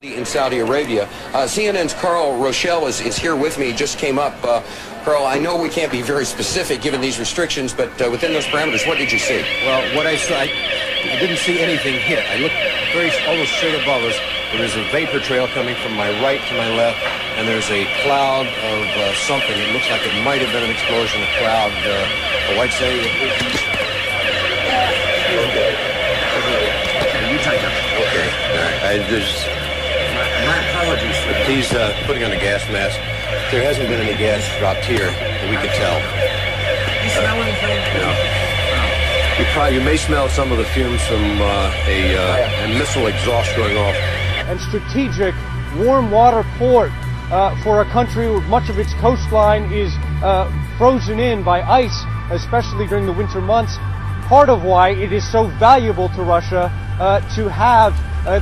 In Saudi Arabia. CNN's Carl Rochelle is here with me, just came up. Carl, I know we can't be very specific given these restrictions, but within those parameters, what did you see? Well, what I saw, I didn't see anything hit. I looked almost straight above us. There's a vapor trail coming from my right to my left, and there's a cloud of something. It looks like it might have been an explosion, a cloud. I'd say... You take it. Okay. All right. My apologies for that. He's putting on a gas mask. There hasn't been any gas dropped here that we could tell. You smell anything? No. You may smell some of the fumes from a missile exhaust going off. And strategic warm water port for a country where much of its coastline is frozen in by ice, especially during the winter months. Part of why it is so valuable to Russia to have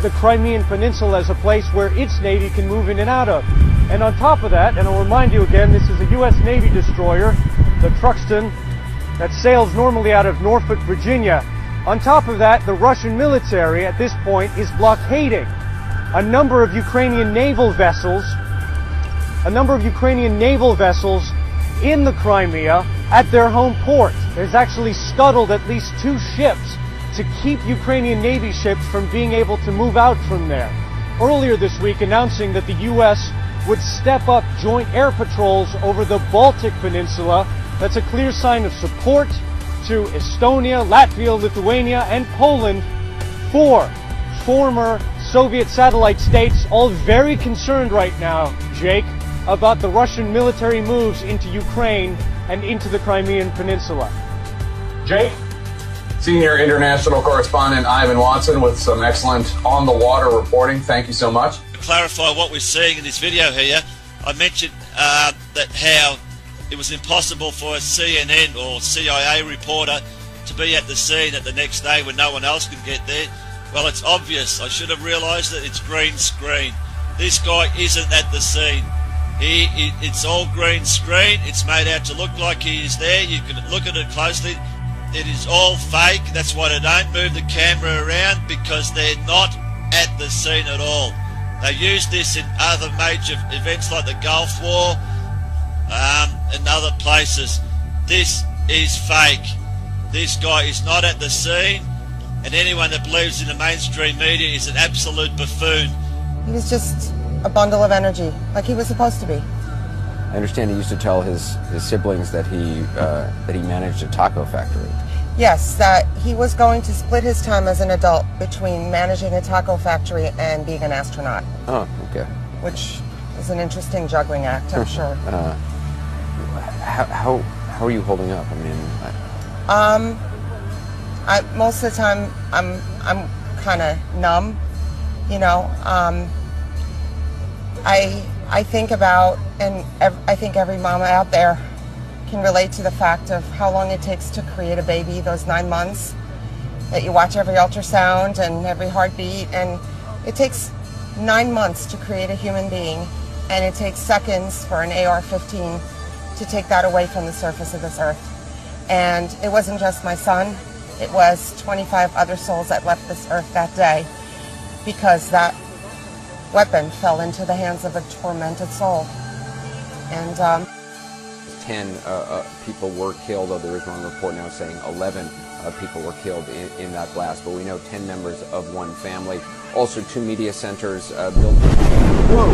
the Crimean Peninsula as a place where its Navy can move in and out of. And on top of that, and I'll remind you again, this is a U.S. Navy destroyer, the Truxton, that sails normally out of Norfolk, Virginia. On top of that, the Russian military at this point is blockading a number of Ukrainian naval vessels, in the Crimea at their home port. There's actually scuttled at least 2 ships to keep Ukrainian Navy ships from being able to move out from there. Earlier this week, announcing that the U.S. would step up joint air patrols over the Baltic Peninsula. That's a clear sign of support to Estonia, Latvia, Lithuania, and Poland, 4 former Soviet satellite states, all very concerned right now, Jake, about the Russian military moves into Ukraine and into the Crimean Peninsula. Jake? Senior international correspondent Ivan Watson with some excellent on-the-water reporting. Thank you so much. To clarify what we're seeing in this video here, I mentioned that how it was impossible for a CNN or CIA reporter to be at the scene at the next day when no one else could get there. Well, it's obvious. I should have realised that it's green screen. This guy isn't at the scene. It's all green screen. It's made out to look like he is there. You can look at it closely. It is all fake. That's why they don't move the camera around, because they're not at the scene at all. They use this in other major events like the Gulf War and other places. This is fake. This guy is not at the scene, and anyone that believes in the mainstream media is an absolute buffoon. He was just a bundle of energy, like he was supposed to be. I understand he used to tell his siblings that he managed a taco factory. Yes, that he was going to split his time as an adult between managing a taco factory and being an astronaut. Oh, okay. Which is an interesting juggling act, I'm sure. How are you holding up? I mean, most of the time I'm kind of numb, you know. I think about, and I think every mama out there can relate to the fact of how long it takes to create a baby, those 9 months that you watch every ultrasound and every heartbeat, and it takes 9 months to create a human being, and it takes seconds for an AR-15 to take that away from the surface of this earth. And it wasn't just my son, it was 25 other souls that left this earth that day because that weapon fell into the hands of a tormented soul. And 10 people were killed, though there is one report now saying 11 people were killed in that blast, but we know 10 members of one family. Also 2 media centers built. Whoa!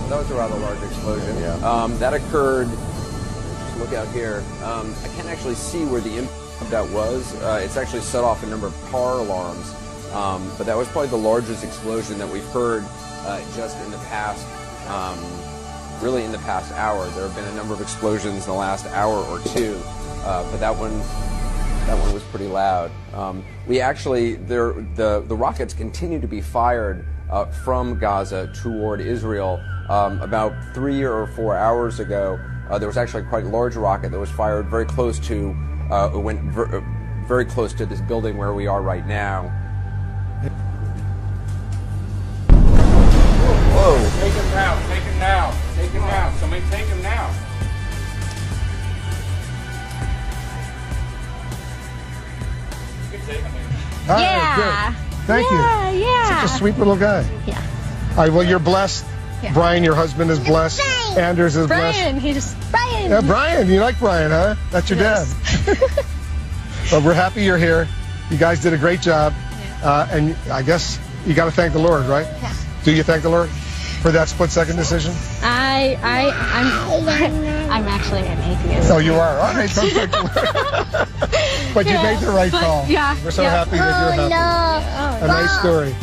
That was a rather large explosion. Yeah. That occurred, just look out here, I can't actually see where the impact of that was. It's actually set off a number of car alarms. But that was probably the largest explosion that we've heard just in the past, really in the past hour. There have been a number of explosions in the last hour or 2, but that one was pretty loud. We actually, the rockets continue to be fired from Gaza toward Israel. About 3 or 4 hours ago, there was actually quite a large rocket that was fired very close to, very close to this building where we are right now. Whoa. Take him now, take him now, take him now. Somebody take him now. You can take him. Yeah. Thank you. Yeah. Such a sweet little guy. Yeah. All right, well, you're blessed. Yeah. Brian, your husband, is blessed. Anders is Brian, blessed. Brian. Yeah, Brian. You like Brian, huh? That's your dad. But we're happy you're here. You guys did a great job. Yeah. And I guess you got to thank the Lord, right? Yeah. Do you thank the Lord for that split-second decision? I'm actually an atheist. Oh, you are? All right, don't thank the Lord. But you made the right call. Yeah. We're so happy that you're happy. A nice story.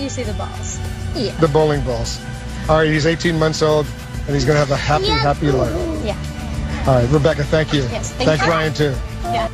You see the balls. Yeah. The bowling balls. All right, he's 18 months old, and he's going to have a happy, happy life. Yeah. All right, Rebecca, thank you. Yes, thank Brian, too. Yeah.